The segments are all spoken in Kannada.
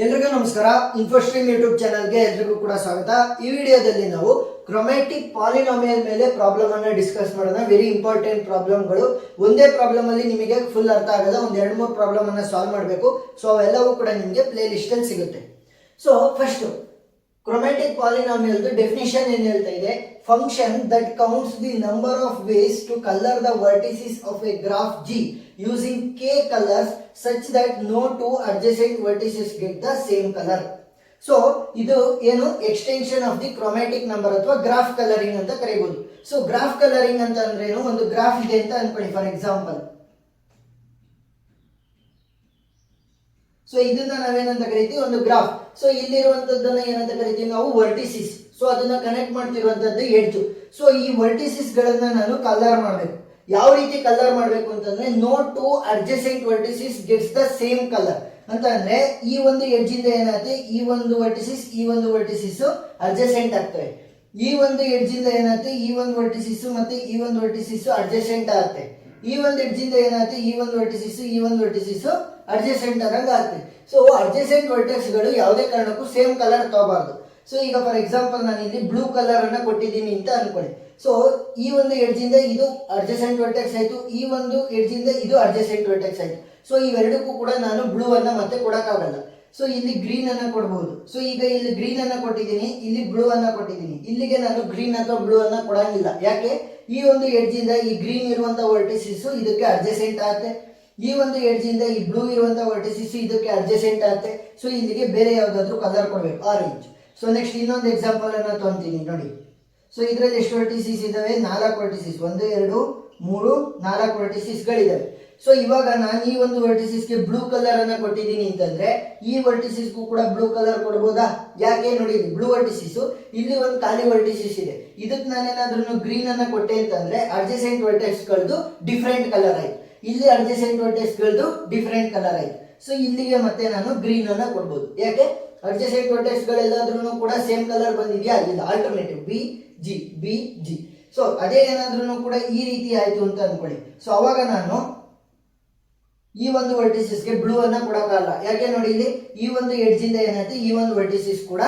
ಎಲ್ರಿಗೂ ನಮಸ್ಕಾರ. ಇನ್ಫೋಸ್ಟ್ರೀಮ್ ಯೂಟ್ಯೂಬ್ ಚಾನಲ್ಗೆ ಎಲ್ರಿಗೂ ಕೂಡ ಸ್ವಾಗತ. ಈ ವಿಡಿಯೋದಲ್ಲಿ ನಾವು ಕ್ರೊಮ್ಯಾಟಿಕ್ ಪಾಲಿನಾಮಿಯಲ್ ಮೇಲೆ ಪ್ರಾಬ್ಲಮ್ ಅನ್ನ ಡಿಸ್ಕಸ್ ಮಾಡೋಣ. ವೆರಿ ಇಂಪಾರ್ಟೆಂಟ್ ಪ್ರಾಬ್ಲಮ್ಗಳು. ಒಂದೇ ಪ್ರಾಬ್ಲಮ್ ಅಲ್ಲಿ ನಿಮಗೆ ಫುಲ್ ಅರ್ಥ ಆಗಲ್ಲ, ಒಂದ್ 2-3 ಪ್ರಾಬ್ಲಮ್ ಅನ್ನ ಸಾಲ್ವ್ ಮಾಡಬೇಕು. ಸೊ ಅವೆಲ್ಲವೂ ಕೂಡ ನಿಮಗೆ ಪ್ಲೇ ಲಿಸ್ಟ್ ಅಲ್ಲಿ ಸಿಗುತ್ತೆ. So first chromatic polynomial definition ಏನ್ ಹೇಳ್ತಾ ಇದೆ, function that counts the number of ways to colour the vertices of a graph G using k colors such that no two adjacent vertices get the same color. So ಇದು ಏನು extension of the chromatic number ಅಥವಾ ಗ್ರಾಫ್ ಕಲರಿಂಗ್ ಅಂತ ಕರೀಬಹುದು. ಸೊ ಗ್ರಾಫ್ ಕಲರಿಂಗ್ ಅಂತ ಅಂದ್ರೆ ಏನು, ಒಂದು ಗ್ರಾಫ್ ಇದೆ ಅಂತ ಅನ್ಕೊಳ್ಳಿ ಫಾರ್ ಎಕ್ಸಾಂಪಲ್. ಸೊ ಇದನ್ನ ನಾವೇನಂತ ಕರಿತೀವಿ, ಒಂದು ಗ್ರಾಫ್. ಸೊ ಇಲ್ಲಿರುವಂತದ್ದನ್ನ ಏನಂತ ಕರಿತೀವಿ ನಾವು, ವರ್ಟಿಸಿಸ್. ಸೊ ಅದನ್ನ ಕನೆಕ್ಟ್ ಮಾಡ್ತಿರುವಂತದ್ದು ಎಡ್ಜ್. ಸೊ ಈ ವರ್ಟಿಸಿಸ್ ಗಳನ್ನ ನಾನು ಕಲರ್ ಮಾಡಬೇಕು. ಯಾವ ರೀತಿ ಕಲರ್ ಮಾಡಬೇಕು ಅಂತಂದ್ರೆ, no two adjacent vertices gets the same colour ಅಂತ ಅಂದ್ರೆ, ಈ ಒಂದು ಎಡ್ಜ್ ಇಂದ ಏನಾಗುತ್ತೆ, ಈ ಒಂದು ವರ್ಟಿಸಿಸ್ ಅಡ್ಜಸೆಂಟ್ ಆಗ್ತವೆ. ಈ ಒಂದು ಎಡ್ಜ್ ಇಂದ ಏನಾಗುತ್ತೆ, ಈ ಒಂದು ವರ್ಟಿಸಿಸ್ ಮತ್ತೆ ಈ ಒಂದು ವರ್ಟಿಸಿಸ್ ಅಡ್ಜಸೆಂಟ್ ಆಗುತ್ತೆ. ಈ ಒಂದು ಎಡ್ಜ್ ಇಂದ ಏನಾಗುತ್ತೆ, ಈ ಒಂದು ವರ್ಟಿಸಿಸ್ ಅಡ್ಜಸೆಂಟ್ ಆದಂಗ ಆಗುತ್ತೆ. ಸೊ ಅಡ್ಜಸೆಂಟ್ ವರ್ಟೆಕ್ಸ್ ಗಳು ಯಾವುದೇ ಕಾರಣಕ್ಕೂ ಸೇಮ್ ಕಲರ್ ತಗೋಬಾರ್ದು. ಸೊ ಈಗ ಫಾರ್ ಎಕ್ಸಾಂಪಲ್ ನಾನು ಇಲ್ಲಿ ಬ್ಲೂ ಕಲರ್ ಅನ್ನ ಕೊಟ್ಟಿದ್ದೀನಿ ಅಂತ ಅನ್ಕೊಳ್ಳಿ. ಸೊ ಈ ಒಂದು ಎಡ್ಜ್ ಇಂದ ಇದು ಅಡ್ಜಸೆಂಟ್ ವರ್ಟೆಕ್ಸ್ ಆಯ್ತು, ಈ ಒಂದು ಎಡ್ಜ್ ಇಂದ ಇದು ಅಡ್ಜಸೆಂಟ್ ವರ್ಟೆಕ್ಸ್ ಆಯ್ತು. ಸೊ ಇವೆರಡಕ್ಕೂ ಕೂಡ ನಾನು ಬ್ಲೂ ಅನ್ನ ಮತ್ತೆ ಕೊಡಕ್ಕಾಗಲ್ಲ. ಸೊ ಇಲ್ಲಿ ಗ್ರೀನ್ ಅನ್ನ ಕೊಡಬಹುದು. ಸೊ ಈಗ ಇಲ್ಲಿ ಗ್ರೀನ್ ಅನ್ನ ಕೊಟ್ಟಿದ್ದೀನಿ, ಇಲ್ಲಿ ಬ್ಲೂ ಅನ್ನ ಕೊಟ್ಟಿದ್ದೀನಿ. ಇಲ್ಲಿಗೆ ನಾನು ಗ್ರೀನ್ ಅಥವಾ ಬ್ಲೂ ಅನ್ನ ಕೊಡಂಗಿಲ್ಲ. ಯಾಕೆ, ಈ ಒಂದು ಎಡ್ಜ್ ಇಂದ ಈ ಗ್ರೀನ್ ಇರುವಂತ ವರ್ಟಿಸಿಸ್ ಇದಕ್ಕೆ ಅಡ್ಜಸೆಂಟ್ ಆಗುತ್ತೆ, ಈ ಒಂದು ಎಡ್ಜ್ ಇಂದ ಈ ಬ್ಲೂ ಇರುವಂತ ವರ್ಟಿಸಿಸ್ ಇದಕ್ಕೆ ಅಡ್ಜಸೆಂಟ್ ಆಗುತ್ತೆ. ಸೊ ಇಲ್ಲಿಗೆ ಬೇರೆ ಯಾವ್ದಾದ್ರು ಕಲರ್ ಕೊಡ್ಬೇಕು, ಆರೆಂಜ್. ಸೊ ನೆಕ್ಸ್ಟ್ ಇನ್ನೊಂದು ಎಕ್ಸಾಂಪಲ್ ಅನ್ನ ತಗೊಂತೀನಿ ನೋಡಿ. ಸೊ ಇದರಲ್ಲಿ ಎಷ್ಟು ವರ್ಟಿಸಿಸ್ ಇದಾವೆ, 4 ವರ್ಟಿಸಿಸ್. 1 2 3 4 ವರ್ಟಿಸಿಸ್ ಗಳಿದಾವೆ. ಸೊ ಇವಾಗ ನಾನು ಈ ಒಂದು ವರ್ಟಿಸಿಸ್ಗೆ ಬ್ಲೂ ಕಲರ್ ಅನ್ನ ಕೊಟ್ಟಿದ್ದೀನಿ ಅಂತಂದ್ರೆ, ಈ ವರ್ಟಿಸಿಸ್ಗೂ ಕೂಡ ಬ್ಲೂ ಕಲರ್ ಕೊಡಬಹುದಾ? ಯಾಕೆ ನೋಡಿ, ಬ್ಲೂ ವರ್ಟಿಸಿಸ್, ಇಲ್ಲಿ ಒಂದು ಖಾಲಿ ವರ್ಟಿಸಿಸ್ ಇದೆ. ಇದಕ್ಕೆ ನಾನೇನಾದ್ರೂ ಗ್ರೀನ್ ಅನ್ನ ಕೊಟ್ಟೆ ಅಂತಂದ್ರೆ ಅಡ್ಜಸೆಂಟ್ ವರ್ಟೆಕ್ಸ್ ಗಳದ್ದು ಡಿಫ್ರೆಂಟ್ ಕಲರ್ ಆಯ್ತು, ಇಲ್ಲಿ ಅಡ್ಜಸೆಂಟ್ ವರ್ಟೆಕ್ಸ್ ಗಳದ್ದು ಡಿಫ್ರೆಂಟ್ ಕಲರ್ ಆಯ್ತು. ಸೊ ಇಲ್ಲಿಗೆ ಮತ್ತೆ ನಾನು ಗ್ರೀನ್ ಅನ್ನ ಕೊಡ್ಬೋದು. ಯಾಕೆ, ಅಡ್ಜಸೆಂಟ್ ವರ್ಟೆಕ್ಸ್ ಗಳೆಲ್ಲಾದ್ರೂ ಕೂಡ ಸೇಮ್ ಕಲರ್ ಬಂದಿದ್ಯಾ, ಇಲ್ಲ, ಆಲ್ಟರ್ನೇಟಿವ್ ಬಿ ಜಿ. ಸೊ ಅದೇ ಏನಾದ್ರೂ ಕೂಡ ಈ ರೀತಿ ಆಯ್ತು ಅಂತ ಅನ್ಕೊಳ್ಳಿ. ಸೊ ಅವಾಗ ನಾನು ಈ ಒಂದು ವರ್ಟಿಸಿಸ್ಗೆ ಬ್ಲೂ ಅನ್ನ ಕೊಡಕ್ಕಾಗಲ್ಲ. ಯಾಕೆ ನೋಡಿ, ಇಲ್ಲಿ ಈ ಒಂದು ಎಡ್ಜ್ ಇಂದ ಏನಾಯ್ತು, ಈ ಒಂದು ವರ್ಟಿಸಿಸ್ ಕೂಡ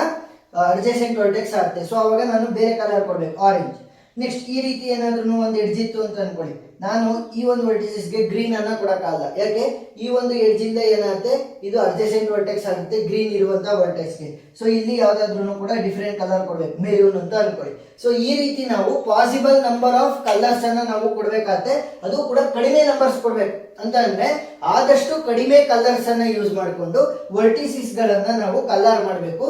ಅಡ್ಜಸೆಂಟ್ ವರ್ಟೆಕ್ಸ್ ಆಗುತ್ತೆ. ಸೊ ಅವಾಗ ನಾನು ಬೇರೆ ಕಲರ್ ಕೊಡ್ಬೇಕು, ಆರೆಂಜ್. ನೆಕ್ಸ್ಟ್ ಈ ರೀತಿ ಏನಾದ್ರೂ ಒಂದು ಎಡ್ಜ್ ಇತ್ತು ಅಂತ ಅನ್ಕೊಳ್ಳಿ, ನಾನು ಈ ಒಂದು ವರ್ಟಿಸಿಸ್ಗೆ ಗ್ರೀನ್ ಅನ್ನ ಕೊಡಕ್ಕಾಗಲ್ಲ. ಯಾಕೆ, ಈ ಒಂದು ಎಡ್ಜ್ ಇಂದ ಏನಾಗುತ್ತೆ, ಇದು ಅಡ್ಜಸೆಂಟ್ ವರ್ಟೆಕ್ಸ್ ಆಗುತ್ತೆ ಗ್ರೀನ್ ಇರುವಂತ ವರ್ಟೆಕ್ಸ್ಗೆ. ಸೊ ಇಲ್ಲಿ ಯಾವ್ದಾದ್ರು ಕೂಡ ಡಿಫರೆಂಟ್ ಕಲರ್ ಕೊಡ್ಬೇಕು, ಮೆರೂನ್ ಅಂತ ಅನ್ಕೊಳ್ಳಿ. ಸೊ ಈ ರೀತಿ ನಾವು ಪಾಸಿಬಲ್ ನಂಬರ್ ಆಫ್ ಕಲರ್ಸ್ ಅನ್ನ ನಾವು ಕೊಡ್ಬೇಕಾಗತ್ತೆ. ಅದು ಕೂಡ ಕಡಿಮೆ ನಂಬರ್ಸ್ ಕೊಡ್ಬೇಕು. ಅಂತ ಅಂದ್ರೆ ಆದಷ್ಟು ಕಡಿಮೆ ಕಲರ್ಸ್ ಅನ್ನ ಯೂಸ್ ಮಾಡಿಕೊಂಡು ವರ್ಟಿಸಿಸ್ ಗಳನ್ನ ನಾವು ಕಲರ್ ಮಾಡಬೇಕು.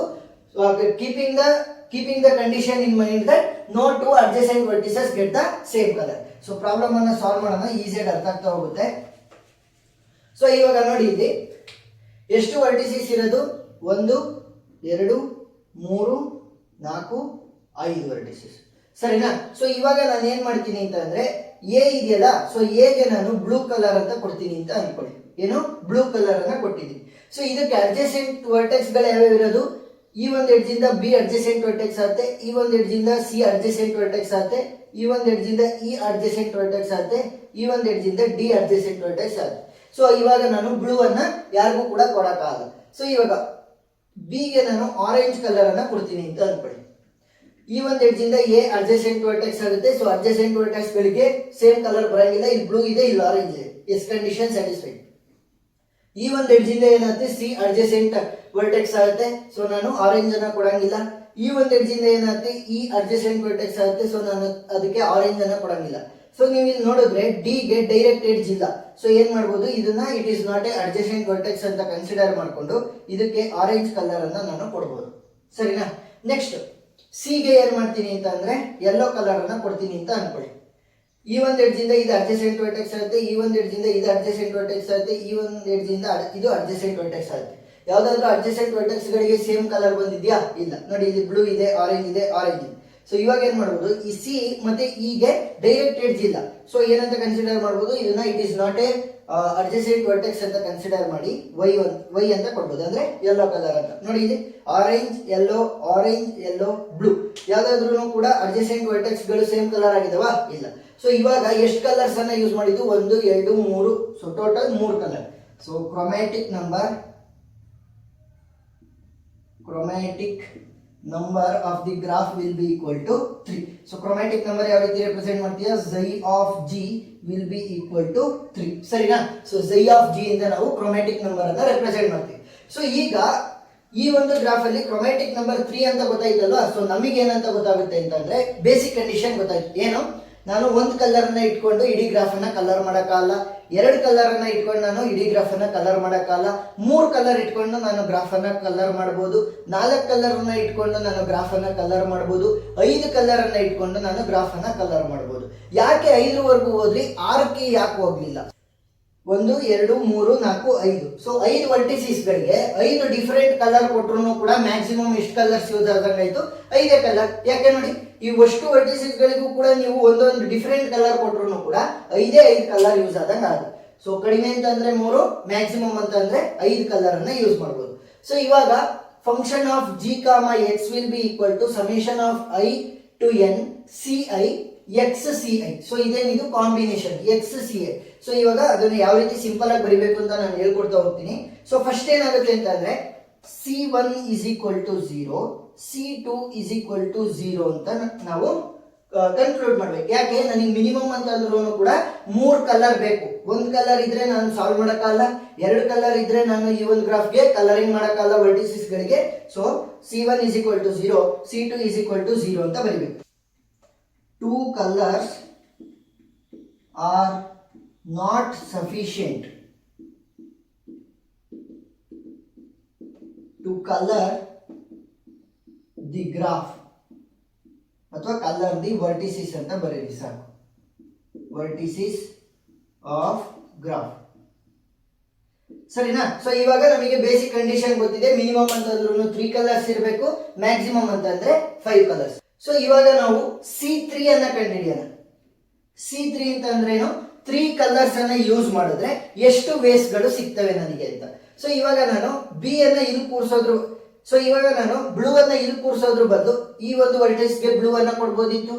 keeping the condition in mind that no two adjacent vertices get the same color. So problem ಅನ್ನ ಸಾಲ್ವ್ ಮಾಡೋಣ, ಈಸಿಯಾಗಿ ಅರ್ಥ ಆಗ್ತಾ ಹೋಗುತ್ತೆ. ಸೊ ಇವಾಗ ನೋಡಿ, ಇಲ್ಲಿ ಎಷ್ಟು ವರ್ಟಿಸಿಸ್ ಇರೋದು, 1 2 3 4 5 ವರ್ಟಿಸಿಸ್, ಸರಿನಾ? ಸೊ ಇವಾಗ ನಾನು ಏನ್ ಮಾಡ್ತೀನಿ ಅಂತ ಅಂದ್ರೆ, ಎ ಇದೆಯಲ್ಲ, ಸೊ ಎಗೆ ನಾನು ಬ್ಲೂ ಕಲರ್ ಅಂತ ಕೊಡ್ತೀನಿ ಅಂತ ಅನ್ಕೊಳ್ಳಿ. ಏನು, ಬ್ಲೂ ಕಲರ್ ಅನ್ನ ಕೊಟ್ಟಿದ್ದೀನಿ. ಸೊ ಇದಕ್ಕೆ ಅಡ್ಜಸೆಂಟ್ ವರ್ಟೆಕ್ಸ್ ಗಳು ಯಾವ್ಯಾವ ಇರೋದು, ಈ ಒಂದು ಎಡ್ಜ್ ಇಂದ ಬಿ ಅಡ್ಜಸೆಂಟ್ ವರ್ಟೆಕ್ಸ್ ಆಗುತ್ತೆ, ಈ ಒಂದು ಎಡ್ಜ್ ಇಂದ ಸಿ ಅಡ್ಜಸೆಂಟ್ ವರ್ಟೆಕ್ಸ್ ಆಗುತ್ತೆ, ಈ ಒಂದು ಎಡ್ಜ್ ಇಂದ ಇ ಅಡ್ಜಸೆಂಟ್ ವರ್ಟೆಕ್ಸ್ ಆಗುತ್ತೆ, ಈ ಒಂದು ಎಡ್ಜ್ ಇಂದ ಡಿ ಅಡ್ಜಸೆಂಟ್ ವರ್ಟೆಕ್ಸ್ ಆಗುತ್ತೆ. ಸೊ ಇವಾಗ ನಾನು ಬ್ಲೂ ಅನ್ನ ಯಾರಿಗೂ ಕೂಡ ಕೊಡಕ್ಕಾಗಲ್ಲ. ಸೊ ಇವಾಗ ಬಿ ಗೆ ನಾನು ಆರೆಂಜ್ ಕಲರ್ ಅನ್ನ ಕೊಡ್ತೀನಿ ಅಂತ ಅನ್ಕೊಳ್ಳಿ. ಈ ಒಂದು ಎಡ್ಜ್ ಇಂದ ಎ ಅಡ್ಜಸೆಂಟ್ ವರ್ಟೆಕ್ಸ್ ಆಗುತ್ತೆ. ಸೊ ಅಡ್ಜಸೆಂಟ್ ವರ್ಟೆಕ್ಸ್ ಗಳಿಗೆ ಸೇಮ್ ಕಲರ್ ಬರಂಗಿಲ್ಲ, ಇಲ್ಲಿ ಬ್ಲೂ ಇದೆ, ಇಲ್ಲಿ ಆರೆಂಜ್ ಇದೆ. Yes, condition satisfied. ಈ ಒಂದು ಎಡ್ಜ್ ಇಂದ ಏನಾಗುತ್ತೆ, ಸಿ ಅಡ್ಜಸೆಂಟ್ ವರ್ಟೆಕ್ಸ್ ಆಗುತ್ತೆ. ಸೊ ನಾನು ಆರೆಂಜ್ ಅನ್ನ ಕೊಡಂಗಿಲ್ಲ. ಈ ಒಂದು ಎಡ್ಜ್ ಇಂದ ಏನಾಗುತ್ತೆ, ಈ ಅಡ್ಜಸೆಂಟ್ ವರ್ಟೆಕ್ಸ್ ಆಗುತ್ತೆ. ಸೊ ನಾನು ಅದಕ್ಕೆ ಆರೆಂಜ್ ಅನ್ನ ಕೊಡಂಗಿಲ್ಲ. ಸೊ ನೀವು ಇಲ್ಲಿ ನೋಡಿದ್ರೆ ಡಿ ಗೆ ಡೈರೆಕ್ಟ್ ಎಡ್ಜ್ ಇಲ್ಲ. ಸೊ ಏನ್ ಮಾಡ್ಬೋದು, ಇದನ್ನ it is not A adjacent vertex ಅಂತ ಕನ್ಸಿಡರ್ ಮಾಡ್ಕೊಂಡು ಇದಕ್ಕೆ ಆರೆಂಜ್ ಕಲರ್ ಅನ್ನ ನಾನು ಕೊಡಬಹುದು, ಸರಿನಾ? ನೆಕ್ಸ್ಟ್ ಸಿ ಗೆ ಏನ್ ಮಾಡ್ತೀನಿ ಅಂತ ಅಂದ್ರೆ, ಯೆಲ್ಲೋ ಕಲರ್ ಅನ್ನ ಕೊಡ್ತೀನಿ ಅಂತ ಅನ್ಕೊಳ್ಳಿ. ಈ ಒಂದು ಎಡ್ಜ್ ಇಂದ ಇದು ಅಡ್ಜಸೆಂಟ್ ವರ್ಟೆಕ್ಸ್ ಆಗುತ್ತೆ, ಈ ಒಂದು ಎಡ್ಜ್ ಇಂದ ಇದು ಅಡ್ಜಸೆಂಟ್ ವರ್ಟೆಕ್ಸ್ ಆಗುತ್ತೆ, ಈ ಒಂದು ಎಡ್ಜ್ ಇಂದ ಇದು ಅಡ್ಜಸೆಂಟ್ ವರ್ಟೆಕ್ಸ್ ಆಗುತ್ತೆ. ಯಾವ್ದಾದ್ರು ಅಡ್ಜಸೆಂಟ್ ವರ್ಟೆಕ್ಸ್ ಗಳಿಗೆ ಸೇಮ್ ಕಲರ್ ಬಂದಿದ್ಯಾ, ಇಲ್ಲ. ನೋಡಿ, ಇಲ್ಲಿ ಬ್ಲೂ ಇದೆ, ಆರೆಂಜ್ ಇದೆ, ಆರೆಂಜ್ ಇದೆ. ಸೊ ಇವಾಗ ಏನ್ ಮಾಡ್ಬೋದು, ಈ ಸಿ ಮತ್ತೆ ಇಗೆ ಡೈರೆಕ್ಟ್ ಎಡ್ಜ್ ಇಲ್ಲ. ಸೊ ಏನಂತ ಕನ್ಸಿಡರ್ ಮಾಡ್ಬೋದು, ಇದನ್ನ it is not A adjacent vertex ಅಂತ ಕನ್ಸಿಡರ್ ಮಾಡಿ ವೈ ಅಂತ ಕೊಡ್ಬೋದು, ಅಂದ್ರೆ ಯೆಲ್ಲೋ ಕಲರ್ ಅಂತ. ನೋಡಿ, ಇಲ್ಲಿ ಆರೆಂಜ್ ಯೆಲ್ಲೋ ಬ್ಲೂ, ಯಾವ್ದಾದ್ರು ಕೂಡ ಅಡ್ಜಸೆಂಟ್ ವರ್ಟೆಕ್ಸ್ ಗಳು ಸೇಮ್ ಕಲರ್ ಆಗಿದಾವಾ, ಇಲ್ಲ. ಸೊ ಇವಾಗ ಎಷ್ಟು ಕಲರ್ಸ್ ಅನ್ನ ಯೂಸ್ ಮಾಡಿದ್ದು, 1 2 3. So total 3 colour. So chromatic number chromatic number of the graph will be equal to 3. So chromatic number ಯಾವ ರೀತಿ ರೆಪ್ರೆಸೆಂಟ್ ಮಾಡ್ತೀಯಾ, xi of g will be equal to 3. ಸರಿನಾ? ಸೊ xi of g ಇಂದ ನಾವು chromatic number ಅನ್ನ ರೆಪ್ರೆಸೆಂಟ್ ಮಾಡ್ತೀವಿ. ಸೊ ಈಗ ಈ ಒಂದು ಗ್ರಾಫ್ ಅಲ್ಲಿ ಕ್ರೊಮ್ಯಾಟಿಕ್ ನಂಬರ್ 3 ಅಂತ ಗೊತ್ತಾಯ್ತಲ್ವಾ. ಸೊ ನಮಗೆ ಏನಂತ ಗೊತ್ತಾಗುತ್ತೆ ಅಂತಂದ್ರೆ ಬೇಸಿಕ್ ಕಂಡೀಷನ್ ಗೊತ್ತಾಯ್ತು. ಏನು, ನಾನು ಒಂದು ಕಲರ್ ಅನ್ನ ಇಟ್ಕೊಂಡು ಇಡೀ ಗ್ರಾಫ್ ಅನ್ನ ಕಲರ್ ಮಾಡಕ್ಕಾಗಲ್ಲ, ಎರಡು ಕಲರ್ ಅನ್ನ ಇಟ್ಕೊಂಡು ನಾನು ಇಡೀ ಗ್ರಾಫ್ ಅನ್ನ ಕಲರ್ ಮಾಡಕ್ಕಾಗಲ್ಲ, 3 ಕಲರ್ ಇಟ್ಕೊಂಡು ನಾನು ಗ್ರಾಫ್ ಅನ್ನ ಕಲರ್ ಮಾಡಬಹುದು, 4 ಕಲರ್ ಅನ್ನ ಇಟ್ಕೊಂಡು ನಾನು ಗ್ರಾಫ್ ಅನ್ನ ಕಲರ್ ಮಾಡಬಹುದು, 5 ಕಲರ್ ಅನ್ನ ಇಟ್ಕೊಂಡು ನಾನು ಗ್ರಾಫ್ ಅನ್ನ ಕಲರ್ ಮಾಡಬಹುದು. ಯಾಕೆ 5 ಹೋದ್ರಿ, 6ಕ್ಕೆ ಯಾಕೆ ಹೋಗ್ಲಿಲ್ಲ? 1 2 3 4 5. ಸೊ 5 ವರ್ಟಿಸಿಸ್ ಗಳಿಗೆ 5 ಡಿಫರೆಂಟ್ ಕಲರ್ ಕೊಟ್ಟರು ಕೂಡ ಮ್ಯಾಕ್ಸಿಮಮ್ ಎಷ್ಟು ಕಲರ್ಸ್ ಯೂಸ್ ಆದಂಗಾಯ್ತು, 5 ಕಲರ್. ಯಾಕೆ ನೋಡಿ, ಈ ಅಷ್ಟು ವರ್ಟಿಸಿಸ್ ಗಳಿಗೂ ಕೂಡ ನೀವು ಒಂದೊಂದು ಡಿಫರೆಂಟ್ ಕಲರ್ ಕೊಟ್ಟರು ಕೂಡ 5 ಕಲರ್ ಯೂಸ್ ಆದಂಗ ಆಗುತ್ತೆ. ಸೊ ಕಡಿಮೆ ಅಂತಂದ್ರೆ 3, ಮ್ಯಾಕ್ಸಿಮಮ್ ಅಂತಂದ್ರೆ 5 ಕಲರ್ ಅನ್ನ ಯೂಸ್ ಮಾಡಬಹುದು. ಸೊ ಇವಾಗ function of g, x will be equal to summation of i to n ci xci. So ಇದೇನಿದು ಕಾಂಬಿನೇಷನ್ xci. ಸೊ ಇವಾಗ ಅದನ್ನು ಯಾವ ರೀತಿ ಸಿಂಪಲ್ ಆಗಿ ಬರಿಬೇಕು ಅಂತ ನಾನು ಹೇಳ್ಕೊಡ್ತಾ ಹೋಗ್ತೀನಿ. ಸೊ ಫಸ್ಟ್ ಏನಾಗುತ್ತೆ ಅಂತಂದ್ರೆ c1 is equal to 0, c2 is equal to 0 ಅಂತ ನಾವು ಕನ್ಕ್ಲೂಡ್ ಮಾಡ್ಬೇಕು. ಯಾಕೆ, ನನಗೆ ಮಿನಿಮಮ್ ಅಂತ ಅಂದ್ರೂ ಕೂಡ 3 ಕಲರ್ ಬೇಕು. 1 ಕಲರ್ ಇದ್ರೆ ನಾನು ಸಾಲ್ವ್ ಮಾಡಕ್ಕಾಗಲ್ಲ, 2 ಕಲರ್ ಇದ್ರೆ ನಾನು ಈ ಒಂದು ಗ್ರಾಫ್ಗೆ ಕಲರಿಂಗ್ ಮಾಡಕ್ಕಾಗಲ್ಲ ವರ್ಟಿಸಿಸ್ ಗಳಿಗೆ. So c1 is equal to 0, c2 is equal to 0 ಅಂತ ಬರಿಬೇಕು. 2 colors are not sufficient to color the graph ಅಥವಾ ಕಲರ್ ದಿ ವರ್ಟಿಸಿಸ್ ಅಂತ ಬರೀರಿ ಸಾಕು. Vertices of graph. ಸರಿನಾ? ಸೊ ಇವಾಗ ನಮಗೆ ಬೇಸಿಕ್ ಕಂಡೀಷನ್ ಗೊತ್ತಿದೆ. ಮಿನಿಮಮ್ ಅಂತಂದ್ರೂ 3 ಕಲರ್ಸ್ ಇರಬೇಕು, ಮ್ಯಾಕ್ಸಿಮಮ್ ಅಂತಂದ್ರೆ 5 ಕಲರ್ಸ್. ಸೊ ಇವಾಗ ನಾವು C3 ಅನ್ನ ಕಂಡುಹಿಡಿಯೋಣ. C3 ಅಂತ ಅಂದ್ರೇನು, 3 ಕಲರ್ಸ್ ಅನ್ನ ಯೂಸ್ ಮಾಡಿದ್ರೆ ಎಷ್ಟು ವೇಸ್ ಗಳು ಸಿಗ್ತವೆ ನನಗೆ ಅಂತ. ಸೊ ಇವಾಗ ನಾನು ಬಿ ಅನ್ನ ಇಲ್ಲಿ ಕೂರಿಸೋದ್ರು, ಸೊ ಇವಾಗ ನಾನು ಬ್ಲೂ ಅನ್ನ ಇಲ್ಲಿ ಕೂರಿಸೋದ್ರ ಬದಲು ಈ ಒಂದು ವರ್ಟೆಕ್ಸ್ಗೆ ಬ್ಲೂ ಅನ್ನ ಕೊಡ್ಬೋದಿತ್ತು,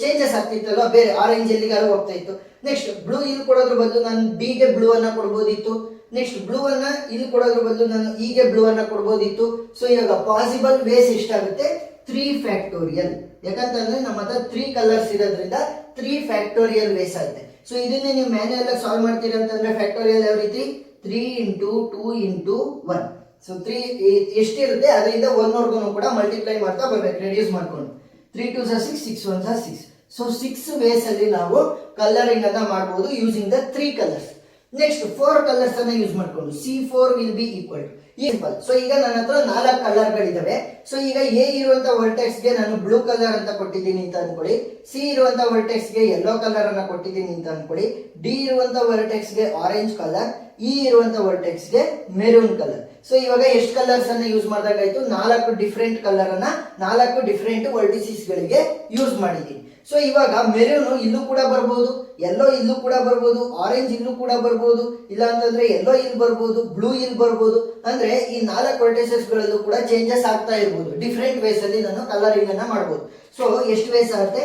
ಚೇಂಜಸ್ ಆಗ್ತಿತ್ತಲ್ವಾ, ಬೇರೆ ಆರೆಂಜ್ ಎಲ್ಲಿಗಾರು ಹೋಗ್ತಾ ಇತ್ತು. ನೆಕ್ಸ್ಟ್ ಬ್ಲೂ ಇಲ್ಲಿ ಕೊಡೋದ್ರ ಬದಲು ನಾನು ಡಿಗೆ ಬ್ಲೂ ಅನ್ನ ಕೊಡ್ಬೋದಿತ್ತು. ನೆಕ್ಸ್ಟ್ ಬ್ಲೂ ಅನ್ನ ಇಲ್ಲಿ ಕೊಡೋದ್ರ ಬದಲು ನಾನು ಇಗೆ ಬ್ಲೂ ಅನ್ನ ಕೊಡ್ಬೋದಿತ್ತು. ಸೊ ಇವಾಗ ಪಾಸಿಬಲ್ ವೇಸ್ ಎಷ್ಟಾಗುತ್ತೆ, 3 ಫ್ಯಾಕ್ಟೋರಿಯಲ್. ಯಾಕಂತಂದ್ರೆ ನಮ್ಮ ಹತ್ರ 3 ಕಲರ್ಸ್ ಇರೋದ್ರಿಂದ 3 ಫ್ಯಾಕ್ಟೋರಿಯಲ್ ವೇಸ್ ಆಗುತ್ತೆ. ಸೊ ಇದನ್ನೇ ನೀವು ಮ್ಯಾನ್ಯುಯಲ್ ಆಗಿ ಸಾಲ್ವ್ ಮಾಡ್ತೀರಾ ಅಂತಂದ್ರೆ ಫ್ಯಾಕ್ಟೋರಿಯಲ್ ಯಾವ ರೀತಿ, 3 into 2 into 1. ಸೊ 3 ಎಷ್ಟಿರುತ್ತೆ ಅದರಿಂದ 1 ವರ್ಗು ಕೂಡ ಮಲ್ಟಿಪ್ಲೈ ಮಾಡ್ತಾ ಬರ್ಬೇಕು, ರೆಡ್ಯೂಸ್ ಮಾಡ್ಕೊಂಡು. 3 2 6, 6 1 6. ಸೊ 6 ವೇಸ್ ಅಲ್ಲಿ ನಾವು ಕಲರಿಂಗ್ ಅನ್ನ ಮಾಡಬಹುದು using the 3 colours. Next 4 colours ಅನ್ನ ಯೂಸ್ ಮಾಡ್ಕೊಂಡು C4 will be equal to equal. So ಈಗ ನನ್ನ ಹತ್ರ 4 ಕಲರ್ ಗಳಿದಾವೆ. ಸೊ ಈಗ ಎ ಇರುವಂತ ವರ್ಟೆಕ್ಸ್ ಗೆ ನಾನು ಬ್ಲೂ ಕಲರ್ ಅಂತ ಕೊಟ್ಟಿದ್ದೀನಿ ಅಂತ ಅನ್ಕೊಳ್ಳಿ, ಸಿ ಇರುವಂತ ವರ್ಟೆಕ್ಸ್ ಗೆ ಯೆಲ್ಲೋ ಕಲರ್ ಅನ್ನ ಕೊಟ್ಟಿದ್ದೀನಿ ಅಂತ ಅನ್ಕೊಳ್ಳಿ, ಡಿ ಇರುವಂತ ವರ್ಟೆಕ್ಸ್ ಗೆ ಆರೆಂಜ್ ಕಲರ್, ಇ ಇರುವಂತ ವರ್ಟೆಕ್ಸ್ ಗೆ ಮೆರೂನ್ ಕಲರ್. ಸೊ ಇವಾಗ ಎಷ್ಟು ಕಲರ್ಸ್ ಅನ್ನ ಯೂಸ್ ಮಾಡಿದಾಗಾಯ್ತು, 4 ಡಿಫರೆಂಟ್ ಕಲರ್ ಅನ್ನ 4 ಡಿಫರೆಂಟ್ ವರ್ಟಿಸಿಸ್ ಗಳಿಗೆ ಯೂಸ್ ಮಾಡಿದ್ದೀನಿ. ಸೊ ಇವಾಗ ಮೆರೂನ್ ಇಲ್ಲೂ ಕೂಡ ಬರ್ಬೋದು, ಯೆಲ್ಲೋ ಇಲ್ಲೂ ಕೂಡ ಬರ್ಬೋದು, ಆರೆಂಜ್ ಇಲ್ಲೂ ಕೂಡ ಬರ್ಬೋದು, ಇಲ್ಲ ಅಂತಂದ್ರೆ ಯೆಲ್ಲೋ ಇಲ್ಲಿ ಬರ್ಬೋದು, ಬ್ಲೂ ಇಲ್ಲಿ ಬರ್ಬೋದು. ಅಂದ್ರೆ ಈ 4 ವರ್ಟಿಸಸ್ ಗಳಲ್ಲೂ ಕೂಡ ಚೇಂಜಸ್ ಆಗ್ತಾ ಇರ್ಬೋದು. ಡಿಫರೆಂಟ್ ವೇಸ್ ಅಲ್ಲಿ ನಾನು ಕಲರಿಂಗ್ ಅನ್ನ ಮಾಡಬಹುದು. ಸೊ ಎಷ್ಟು ವೇಸ್ ಆಗುತ್ತೆ,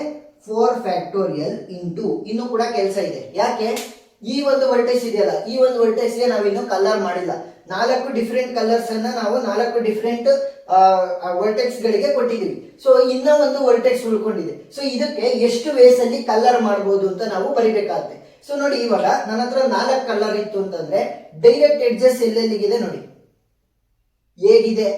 4 ಫ್ಯಾಕ್ಟೋರಿಯಲ್ ಇಂಟು ಇನ್ನೂ ಕೂಡ ಕೆಲಸ ಇದೆ. ಯಾಕೆ, ಈ ಒಂದು ವರ್ಟೆಕ್ಸ್ ಇದೆಯಲ್ಲ, ಈ ಒಂದು ವರ್ಟೆಕ್ಸ್ ಗೆ ನಾವಿನ್ನು ಕಲರ್ ಮಾಡಿಲ್ಲ. 4 ಡಿಫರೆಂಟ್ ಕಲರ್ಸ್ ಅನ್ನ ನಾವು 4 ಡಿಫರೆಂಟ್ ವರ್ಟೆಕ್ಸ್ ಗಳಿಗೆ ಕೊಟ್ಟಿದ್ದೀವಿ. ಸೊ ಇನ್ನ ಒಂದು ವರ್ಟೆಕ್ಸ್ ಉಳ್ಕೊಂಡಿದೆ. ಸೊ ಇದಕ್ಕೆ ಎಷ್ಟು ವೇಸ್ ಅಲ್ಲಿ ಕಲರ್ ಮಾಡಬಹುದು ಅಂತ ನಾವು ಬರಿಬೇಕಾಗುತ್ತೆ. ಸೊ ನೋಡಿ, ಇವಾಗ ನನ್ನ ಹತ್ರ 4 ಕಲರ್ ಇತ್ತು ಅಂತಂದ್ರೆ ಡೈರೆಕ್ಟ್ ಎಡ್ಜಸ್ ಎಲ್ಲೆಲ್ಲಿಗಿದೆ ನೋಡಿ, ಎಗಿದೆ,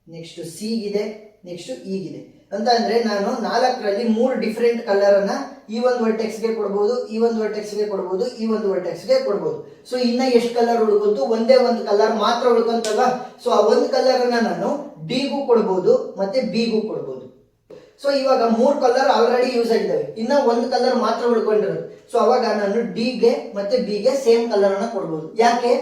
ನೆಕ್ಸ್ಟ್ ಸಿ ಗಿದೆ, ನೆಕ್ಸ್ಟ್ ಈಗಿದೆ ಅಂತ ಅಂದ್ರೆ ನಾನು 4ರಲ್ಲಿ 3 ಡಿಫರೆಂಟ್ ಕಲರ್ ಅನ್ನ ಈ ಒಂದು ವರ್ಟೆಕ್ಸ್ ಗೆ ಕೊಡಬಹುದು, ಈ ಒಂದು ವರ್ಟೆಕ್ಸ್ ಗೆ ಕೊಡಬಹುದು, ಈ ಒಂದು ವರ್ಟೆಕ್ಸ್ ಗೆ ಕೊಡಬಹುದು. ಸೊ ಇನ್ನ ಎಷ್ಟು ಕಲರ್ ಉಳ್ಕೊಂತು, ಒಂದೇ ಒಂದು ಕಲರ್ ಮಾತ್ರ ಉಳ್ಕೊಂತಲ್ವಾ. ಸೊ ಆ ಒಂದು ಕಲರ್ ಅನ್ನ ನಾನು ಡಿಗೂ ಕೊಡಬಹುದು ಮತ್ತೆ ಬಿಗೂ ಕೊಡಬಹುದು. ಸೊ ಇವಾಗ 3 ಕಲರ್ ಆಲ್ರೆಡಿ ಯೂಸ್ ಆಗಿದ್ದಾವೆ, ಇನ್ನ ಒಂದು ಕಲರ್ ಮಾತ್ರ ಉಳ್ಕೊಂಡಿರೋದು. ಸೊ ಅವಾಗ ನಾನು ಡಿಗೆ ಮತ್ತೆ ಬಿಗೆ ಸೇಮ್ ಕಲರ್ ಅನ್ನ ಕೊಡಬಹುದು. ಯಾಕೆ,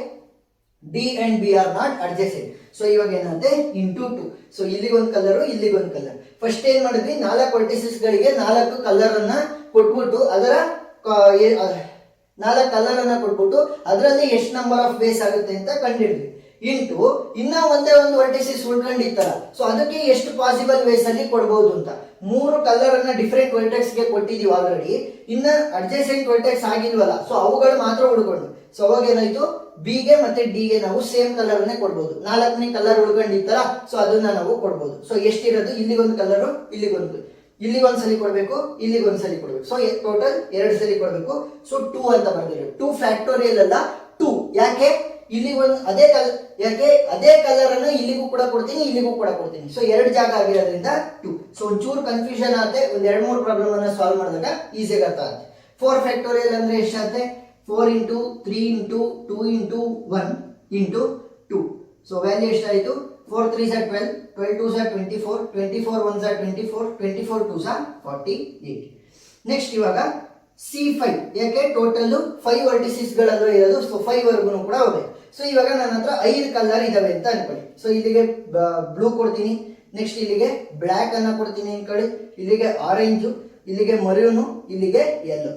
D and B are not adjacent. So ಇವಾಗ ಏನಂತೆ, ಇಂಟು 2. ಸೊ ಇಲ್ಲಿಗೊಂದು ಕಲರು, ಇಲ್ಲಿಗೊಂದು ಕಲರ್. ಫಸ್ಟ್ ಏನ್ ಮಾಡಿದ್ವಿ, 4 ವರ್ಟಿಸಸ್ ಗಳಿಗೆ 4 ಕಲರ್ ಅನ್ನ ಕೊಟ್ಬಿಟ್ಟು ಅದರ 4 ಕಲರ್ ಅನ್ನ ಕೊಟ್ಬಿಟ್ಟು ಅದರಲ್ಲಿ ಎಷ್ಟು ನಂಬರ್ ಆಫ್ ವೇಸ್ ಆಗುತ್ತೆ ಅಂತ ಕಂಡಿಡ್ವಿ. ಇಂಟು ಇನ್ನ ಒಂದೇ ಒಂದು ವರ್ಟಿಸಿಸ್ ಉಳ್ಕೊಂಡಿತ್ತಲ್ಲ, ಸೊ ಅದಕ್ಕೆ ಎಷ್ಟು ಪಾಸಿಬಲ್ ವೇಸ್ ಅಲ್ಲಿ ಕೊಡಬಹುದು ಅಂತ. 3 ಕಲರ್ ಅನ್ನ ಡಿಫರೆಂಟ್ ವರ್ಟೆಕ್ಸ್ ಗೆ ಕೊಟ್ಟಿದೀವಿ ಆಲ್ರೆಡಿ, ಇನ್ನ ಅಡ್ಜಸೆಂಟ್ ವರ್ಟೆಕ್ಸ್ ಆಗಿಲ್ವಲ್ಲ, ಸೊ ಅವುಗಳು ಮಾತ್ರ ಉಳ್ಕೊಂಡು. ಸೊ ಅವಾಗ ಏನಾಯ್ತು, ಬಿ ಗೆ ಮತ್ತೆ ಡಿ ಗೆ ನಾವು ಸೇಮ್ ಕಲರ್ ಅನ್ನೇ ಕೊಡ್ಬೋದು. 4ನೇ ಕಲರ್ ಉಳ್ಕೊಂಡಿತ್ತಲ್ಲ, ಸೊ ಅದನ್ನ ನಾವು ಕೊಡ್ಬೋದು. ಸೊ ಎಷ್ಟಿರೋದು, ಇಲ್ಲಿಗೊಂದು ಕಲರು, ಇಲ್ಲಿಗೊಂದ್ಸಲಿ ಕೊಡ್ಬೇಕು, ಇಲ್ಲಿಗೊಂದ್ಸಲಿ ಕೊಡ್ಬೇಕು. ಸೊ ಟೋಟಲ್ 2 ಸಲಿ ಕೊಡ್ಬೇಕು. ಸೊ 2 ಅಂತ ಬರ್ದಿರೋ 2 ಫ್ಯಾಕ್ಟೋರಿಯಲ್ ಅಲ್ಲ 2. ಯಾಕೆ ಇಲ್ಲಿ ಒಂದು ಅದೇ ಕಲರ್ ಅನ್ನು ಇಲ್ಲಿಗೂ ಕೂಡ ಕೊಡ್ತೀನಿ, ಇಲ್ಲಿಗೂ ಕೂಡ ಕೊಡ್ತೀನಿ. ಸೊ 2 ಜಾಗ ಆಗಿರೋದ್ರಿಂದ 2. ಸೊ ಒಂಚೂರು ಕನ್ಫ್ಯೂಷನ್ ಆಗುತ್ತೆ, ಒಂದ್ 2-3 ಪ್ರಾಬ್ಲಮ್ ಅನ್ನ ಸಾಲ್ವ್ ಮಾಡಿದಾಗ ಈಸಿಯಾಗಿ ಅರ್ಥ ಆಗುತ್ತೆ. 4 ಫ್ಯಾಕ್ಟೋರಿಯಲ್ ಅಂದ್ರೆ ಎಷ್ಟಾಗುತ್ತೆ, 4 into 3 into 2 into 1 into 2. So value ಎಷ್ಟಾಯಿತು, 4 3 12, 12 2 24, 24 1 24, 24 2 48. ನೆಕ್ಸ್ಟ್ ಇವಾಗ C5, ಯಾಕೆ ಟೋಟಲ್ 5 ವರ್ಟಿಸಿಸ್ ಗಳಲ್ಲೂ ಇರೋದು. ಸೊ 5 ವರ್ಗು ಕೂಡ ಹೋದೆ. ಸೊ ಇವಾಗ ನನ್ನ ಹತ್ರ 5 ಕಲರ್ ಇದಾವೆ ಅಂತ ಅನ್ಕೊಳ್ಳಿ. ಸೊ ಇಲ್ಲಿಗೆ ಬ್ಲೂ ಕೊಡ್ತೀನಿ, ನೆಕ್ಸ್ಟ್ ಇಲ್ಲಿಗೆ ಬ್ಲ್ಯಾಕ್ ಅನ್ನ ಕೊಡ್ತೀನಿ ಅನ್ಕೊಳ್ಳಿ, ಇಲ್ಲಿಗೆ ಆರೆಂಜು, ಇಲ್ಲಿಗೆ ಮರೂನು, ಇಲ್ಲಿಗೆ ಯೆಲ್ಲೋ.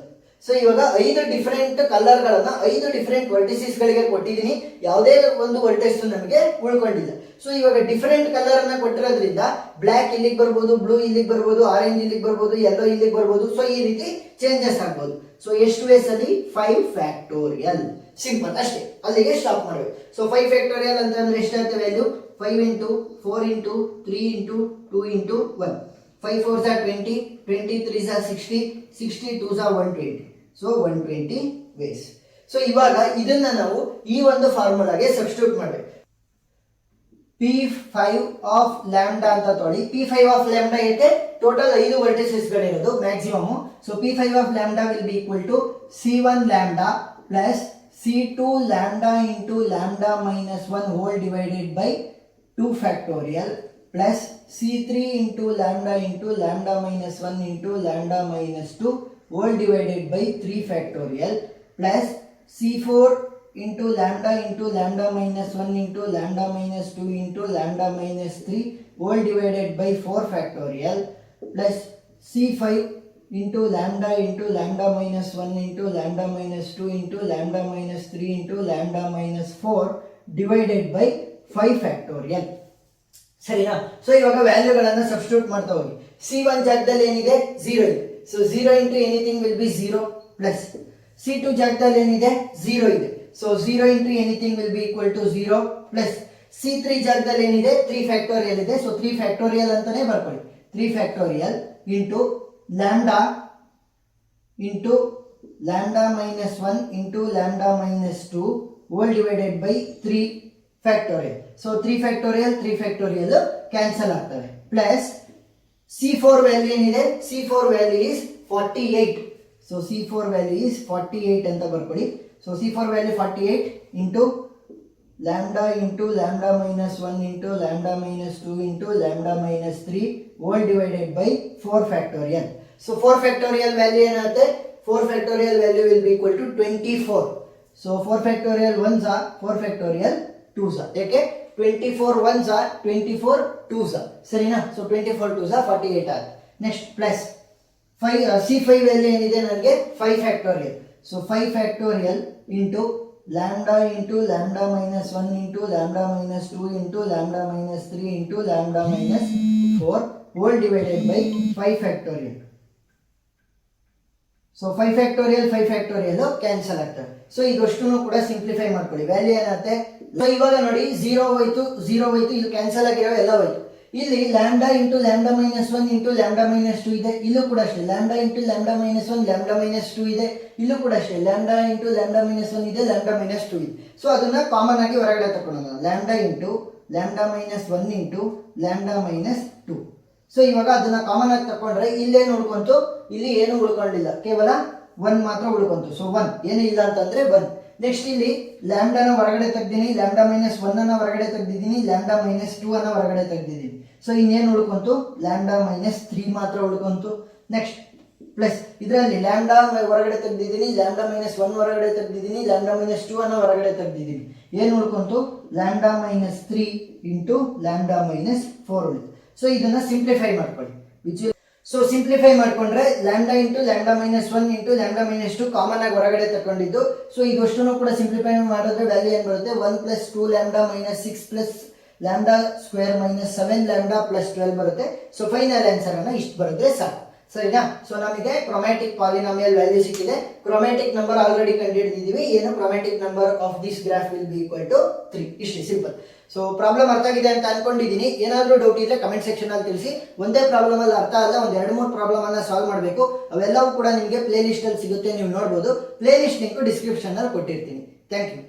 ಸೊ ಇವಾಗ 5 ಡಿಫರೆಂಟ್ ಕಲರ್ ಗಳನ್ನ 5 ಡಿಫರೆಂಟ್ ವರ್ಟಿಸಿಸ್ ಗಳಿಗೆ ಕೊಟ್ಟಿದ್ದೀನಿ. ಯಾವುದೇ ಒಂದು ವರ್ಟೆಕ್ಸ್ ನಮಗೆ ಉಳ್ಕೊಂಡಿಲ್ಲ. ಸೊ ಇವಾಗ ಡಿಫರೆಂಟ್ ಕಲರ್ ಅನ್ನ ಕೊಟ್ಟಿರೋದ್ರಿಂದ ಬ್ಲ್ಯಾಕ್ ಇಲ್ಲಿಗೆ ಬರ್ಬೋದು, ಬ್ಲೂ ಇಲ್ಲಿಗೆ ಬರ್ಬೋದು, ಆರೆಂಜ್ ಇಲ್ಲಿಗೆ ಬರ್ಬೋದು, ಯೆಲ್ಲೋ ಇಲ್ಲಿಗೆ ಬರ್ಬೋದು. ಸೊ ಈ ರೀತಿ ಚೇಂಜಸ್ ಆಗ್ಬೋದು. ಸೊ ಎಷ್ಟು ವೇಸ್ ಅಲ್ಲಿ 5 ಫ್ಯಾಕ್ಟೋರಿಯಲ್. ಸಿಂಪಲ್ ಅಷ್ಟೇ, ಅಲ್ಲಿಗೆ ಸ್ಟಾಪ್ ಮಾಡಬೇಕು. ಸೊ 5 ಫ್ಯಾಕ್ಟೋರಿಯಲ್ ಅಂತಂದ್ರೆ ಎಷ್ಟಾಗುತ್ತೆ value, 5 into 4 into 3 into 2 into 1. 5 4 20, 20 3 60, 60 2 120. So 120 ways. So ಇವಾಗ ಇದನ್ನ ನಾವು ಈ ಒಂದು ಫಾರ್ಮುಲಾಗೆ ಸಬ್ಸ್ಟಿಟ್ಯೂಟ್ ಮಾಡಬೇಕು. P5 ಆಫ್ ಲ್ಯಾಂಬ್ಡಾ ಅಂತ ತೊಳಿ. P5 ಆಫ್ ಲ್ಯಾಂಬ್ಡಾ ಏಕೆ, ಟೋಟಲ್ 5 ವರ್ಟಿಸಸ್ ಗಳಿರೋದು maximum. So P5 of lambda will be equal to C1 lambda plus C2 lambda into lambda minus 1 whole divided by 2 factorial plus C3 into lambda minus 1 into lambda minus 2 whole divided by 3 factorial plus C4 into lambda minus 1 into lambda minus 2 into lambda minus 3 whole divided by 4 factorial plus C5 into lambda minus 1 into lambda minus 2 into lambda minus 3 into lambda minus 4 divided by 5 factorial. ಸರಿನಾ? ಸೊ ಇವಾಗ ವ್ಯಾಲ್ಯೂಗಳನ್ನು ಸಬ್ಸ್ಟಿಟ್ಯೂಟ್ ಮಾಡ್ತಾ ಹೋಗಿ. C1 ಜಾಗದಲ್ಲಿ ಏನಿದೆ, 0 ಇದೆ. So 0 into anything will be 0 plus C2 ಜಾಗದಲ್ಲಿ ಏನಿದೆ, 0 ಇದೆ. So 0 into anything will be equal to 0 plus C3 ಜಾಗದಲ್ಲಿ ಏನಿದೆ, 3 ಫ್ಯಾಕ್ಟೋರಿಯಲ್ ಇದೆ. ಸೊ 3 ಫ್ಯಾಕ್ಟೋರಿಯಲ್ ಅಂತಾನೆ ಬರ್ಕೊಳ್ಳಿ. 3 factorial into lambda minus 1 into lambda minus 2 whole divided by 3 factorial. So 3 factorial cancel ಆಗ್ತವೆ. ಪ್ಲಸ್ C4 ವ್ಯಾಲ್ಯೂ ಏನಿದೆ, C4 value is 48. So C4 value is 48 ಅಂತ ಬರ್ಕೊಳ್ಳಿ. So C4 value 48 into lambda minus 1 into lambda minus 2 into lambda minus 3 whole divided by 4 factorial. So 4 factorial value ಏನಾಗುತ್ತೆ, 4 factorial value will be equal to 24. So 4 factorial 1s are 4 factorial 2s are. ಯಾಕೆ 24 1s are 24 2s are. ಸರಿನಾ? So 24 2s are 48 ಆಗುತ್ತೆ. ನೆಕ್ಸ್ಟ್ ಪ್ಲಸ್ C5 ವ್ಯಾಲ್ಯೂ ಏನಿದೆ ನನಗೆ 5 factorial. So 5 factorial into lambda minus 1 into lambda minus 2 into lambda minus 3 into lambda minus 4 whole divided by 5 factorial. So 5 factorial cancel ಆಗ್ತವೆ. ಸೊ ಇದಷ್ಟನ್ನು ಕೂಡ ಸಿಂಪ್ಲಿಫೈ ಮಾಡ್ಕೊಳ್ಳಿ. ವ್ಯಾಲ್ಯೂ ಏನಾಗುತ್ತೆ, ಸೊ ಇವಾಗ ನೋಡಿ 0 ಹೋಯ್ತು, ಇಲ್ಲಿ ಕ್ಯಾನ್ಸಲ್ ಆಗಿರೋ ಎಲ್ಲ ಹೋಯ್ತು. ಇಲ್ಲಿ lambda minus 1 into lambda minus 2 ಇದೆ. ಇಲ್ಲೂ ಕೂಡ ಅಷ್ಟೇ ಲ್ಯಾಂಬ್ಡಾ minus 1 lambda minus 2 ಇದೆ. ಇಲ್ಲೂ ಕೂಡ ಅಷ್ಟೇ ಲ್ಯಾಂಬ್ಡಾ minus 1 ಇದೆ, lambda minus 2 ಇದೆ. ಸೊ ಅದನ್ನ ಕಾಮನ್ ಆಗಿ ಹೊರಗಡೆ ತಕೊಳ್ಳೋಣ. Lambda minus 1 into lambda minus 2. So ಇವಾಗ ಅದನ್ನ ಕಾಮನ್ ಆಗಿ ತಕೊಂಡ್ರೆ ಇಲ್ಲೇನು ಉಳ್ಕೊಂತು, ಇಲ್ಲಿ ಏನು ಉಳ್ಕೊಂಡಿಲ್ಲ, ಕೇವಲ 1 ಮಾತ್ರ ಉಳ್ಕೊಂತು. ಸೊ 1 ಏನು ಇಲ್ಲ ಅಂತಂದ್ರೆ 1. ನೆಕ್ಸ್ಟ್ ಇಲ್ಲಿ ಲ್ಯಾಂಬ್ಡಾನ ಹೊರಗಡೆ ತೆಗ್ದಿನಿ, ಲ್ಯಾಂಬ್ಡಾ ಮೈನಸ್ 1 ಅನ್ನ ಹೊರಗಡೆ ತೆಗ್ದಿದ್ದೀನಿ, ಲ್ಯಾಂಬ್ಡಾ ಮೈನಸ್ 2 ಅನ್ನ ಹೊರಗಡೆ ತೆಗ್ದಿದ್ದೀನಿ. ಸೊ ಇನ್ನೇನು ಉಳ್ಕೊಂತು, ಲ್ಯಾಂಬ್ಡಾ ಮೈನಸ್ 3 ಮಾತ್ರ ಉಳ್ಕೊಂತು. ನೆಕ್ಸ್ಟ್ ಪ್ಲಸ್ ಇದರಲ್ಲಿ ಲ್ಯಾಂಬ್ಡಾ ಹೊರಗಡೆ ತೆಗ್ದಿದ್ದೀನಿ, ಲ್ಯಾಂಬ್ಡಾ ಮೈನಸ್ 1 ಹೊರಗಡೆ ತೆಗ್ದಿದ್ದೀನಿ, ಲ್ಯಾಂಬ್ಡಾ ಮೈನಸ್ 2 ಅನ್ನ ಹೊರಗಡೆ ತೆಗ್ದಿದ್ದೀನಿ. ಏನು ಉಳ್ಕೊಂತು, lambda minus 3 into lambda minus 4 ಉಳಿತು. ಸೊ ಇದನ್ನ ಸಿಂಪ್ಲಿಫೈ ಮಾಡ್ಕೊಳ್ಳಿ. ಸೊ ಸಿಂಪ್ಲಿಫೈ ಮಾಡ್ಕೊಂಡ್ರೆ lambda minus 1 into lambda minus 2 common ಆಗಿ ಹೊರಗಡೆ ತಗೊಂಡಿದ್ದು. ಸೊ ಇದಷ್ಟನ್ನು ಕೂಡ ಸಿಂಪ್ಲಿಫೈ ಮಾಡಿದ್ರೆ ವ್ಯಾಲ್ಯೂ ಏನು ಬರುತ್ತೆ, 1 plus 2 lambda minus 6 plus lambda square minus 7 lambda plus 12 ಬರುತ್ತೆ. ಸೊ ಫೈನಲ್ ಆನ್ಸರ್ ಅನ್ನ ಇಷ್ಟು ಬರುತ್ತೆ ಸಾಕು. ಸರಿನಾ? ಸೊ ನಮಗೆ ಕ್ರೊಮ್ಯಾಟಿಕ್ ಪಾಲಿನಾಮಿಯಲ್ ವ್ಯಾಲ್ಯೂ ಸಿಕ್ಕಿದೆ. ಕ್ರೊಮ್ಯಾಟಿಕ್ ನಂಬರ್ ಆಲ್ರೆಡಿ ಕಂಡುಹಿಡಿದಿದ್ದೀವಿ. ಏನು chromatic number of this graph will be equal to 3. ಇಷ್ಟೇ ಸಿಂಪಲ್. ಸೊ ಪ್ರಾಬ್ಲಮ್ ಅರ್ಥ ಆಗಿದೆ ಅಂತ ಅನ್ಕೊಂಡಿದ್ದೀನಿ. ಏನಾದರೂ ಡೌಟ್ ಇದ್ರೆ ಕಮೆಂಟ್ ಸೆಕ್ಷನ್ ಅಲ್ಲಿ ತಿಳಿಸಿ. ಒಂದೇ ಪ್ರಾಬ್ಲಮ್ ಅಲ್ಲಿ ಅರ್ಥ ಅಲ್ಲ, ಒಂದು 2-3 ಪ್ರಾಬ್ಲಮ್ ಅನ್ನ ಸಾಲ್ವ್ ಮಾಡಬೇಕು. ಅವೆಲ್ಲವೂ ಕೂಡ ನಿಮಗೆ ಪ್ಲೇ ಲಿಸ್ಟ್ ಅಲ್ಲಿ ಸಿಗುತ್ತೆ, ನೀವು ನೋಡಬಹುದು. ಪ್ಲೇ ಲಿಸ್ಟ್ ಲಿಂಕ್ ಡಿಸ್ಕ್ರಿಪ್ಷನ್ ಅಲ್ಲಿ ಕೊಟ್ಟಿರ್ತೀನಿ. Thank you.